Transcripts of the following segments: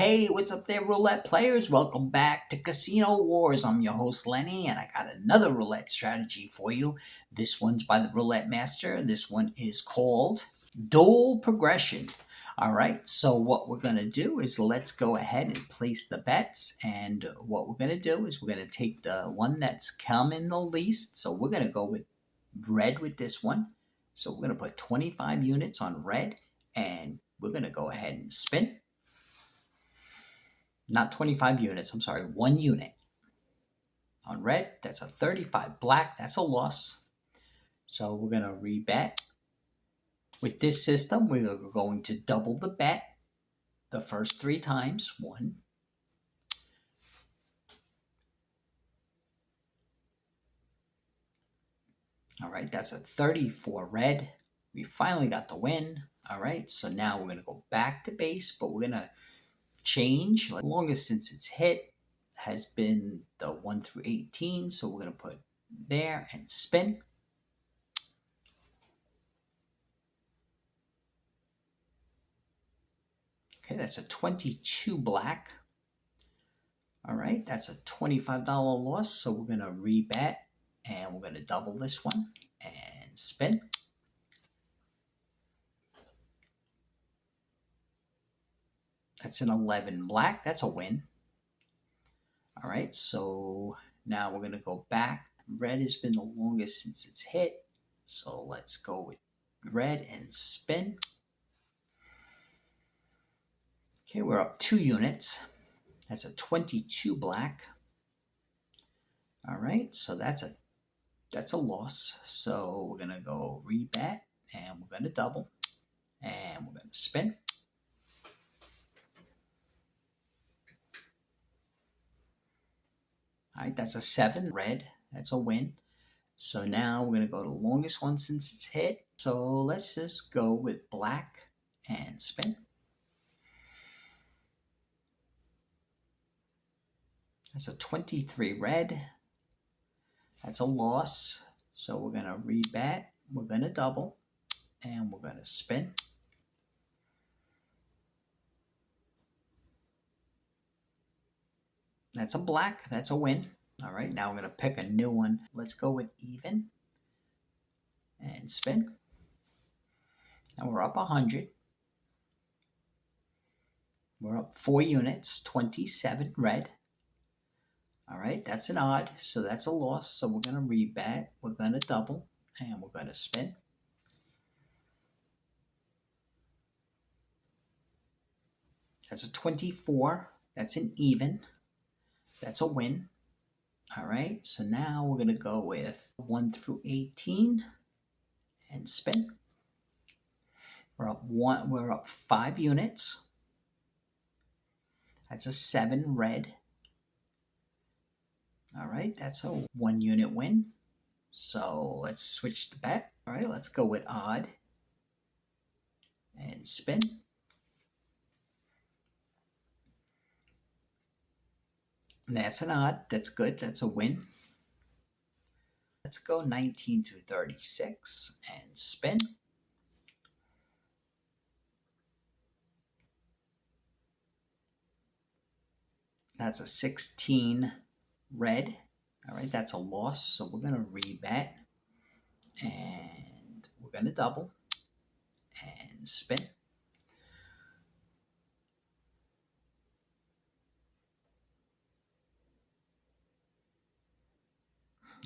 Hey, what's up there, roulette players? Welcome back to Casino Wars. I'm your host, Lenny, and I got another roulette strategy for you. This one's by the Roulette Master. This one is called Dual Progression. All right, so what we're going to do is let's go ahead and place the bets. And what we're going to do is we're going to take the one that's come in the least. So we're going to go with red with this one. So we're going to put 25 units on red, and we're going to go ahead and spin. Not 25 units, I'm sorry, 1 unit. On red, that's a 35. Black, that's a loss. So we're going to rebet. With this system, we're going to double the bet the first 3 times. 1. All right, that's a 30 for red. We finally got the win. All right, so now we're going to go back to base, but we're going to change. The longest since it's hit has been the 1 through 18, so we're going to put there and spin. Okay, that's a 22 black. All right, that's a $25 loss, so we're going to rebet, and we're going to double this one and spin. That's an 11 black. That's a win. All right, so now we're going to go back. Red has been the longest since it's hit, so let's go with red and spin. Okay, we're up 2 units. That's a 22 black. All right, so that's a loss. So we're gonna go rebet, and we're gonna double, and we're gonna spin. All right, that's a 7 red. That's a win. So now we're gonna go to the longest one since it's hit. So let's just go with black and spin. That's a 23 red. That's a loss. So we're gonna rebet. We're gonna double, and we're gonna spin. That's a black. That's a win. All right, now we're going to pick a new one. Let's go with even and spin. Now we're up 100. We're up 4 units, 27 red. All right, that's an odd, so that's a loss. So we're going to rebet. We're going to double, and we're going to spin. That's a 24. That's an even. That's a win. All right, so now we're going to go with 1 through 18 and spin. We're up 5 units. That's a 7 red. All right, that's a 1 unit win. So let's switch the bet. All right, let's go with odd and spin. And that's an odd. That's good. That's a win. Let's go 19 through 36 and spin. That's a 16 red. All right, that's a loss. So we're going to rebet, and we're going to double and spin.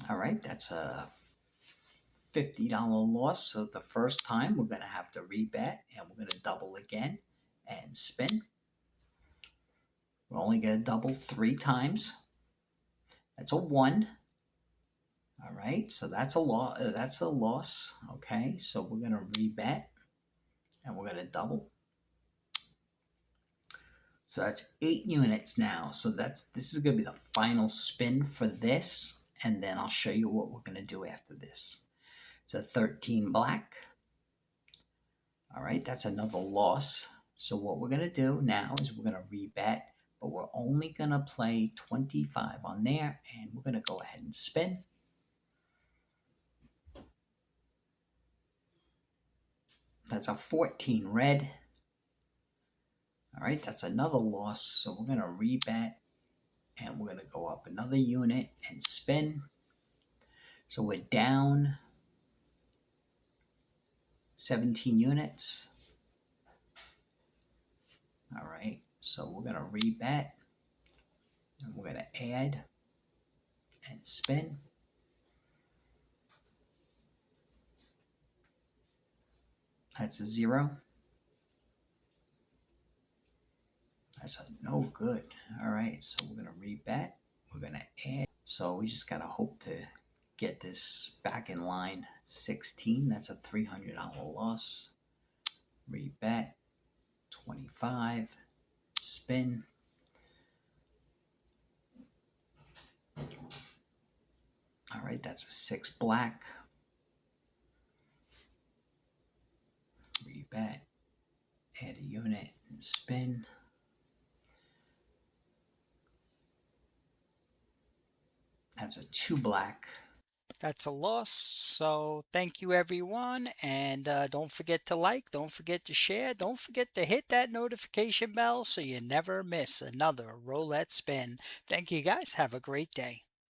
All right, that's a $50 loss. So the first time we're going to have to rebet, and we're going to double again and spin. We're only going to double 3 times. That's a 1. All right, so that's a loss. Okay, so we're going to rebet, and we're going to double. So that's 8 units now. So this is going to be the final spin for this, and then I'll show you what we're going to do after this. It's a 13 black. All right, that's another loss. So what we're going to do now is we're going to rebet, but we're only going to play 25 on there, and we're going to go ahead and spin. That's a 14 red. All right, that's another loss. So we're going to rebet and we're going to go up another unit and spin. So we're down 17 units. All right, so we're going to rebet and we're going to add and spin. That's a 0. That's a no good. All right, so we're going to rebet. We're going to add. So we just got to hope to get this back in line. 16, that's a $300 loss. Rebet. 25. Spin. All right, that's a 6 black. Rebet. Add a unit and spin. That's a 2 black. That's a loss. So thank you, everyone. And don't forget to like, don't forget to share, don't forget to hit that notification bell so you never miss another roulette spin. Thank you guys. Have a great day.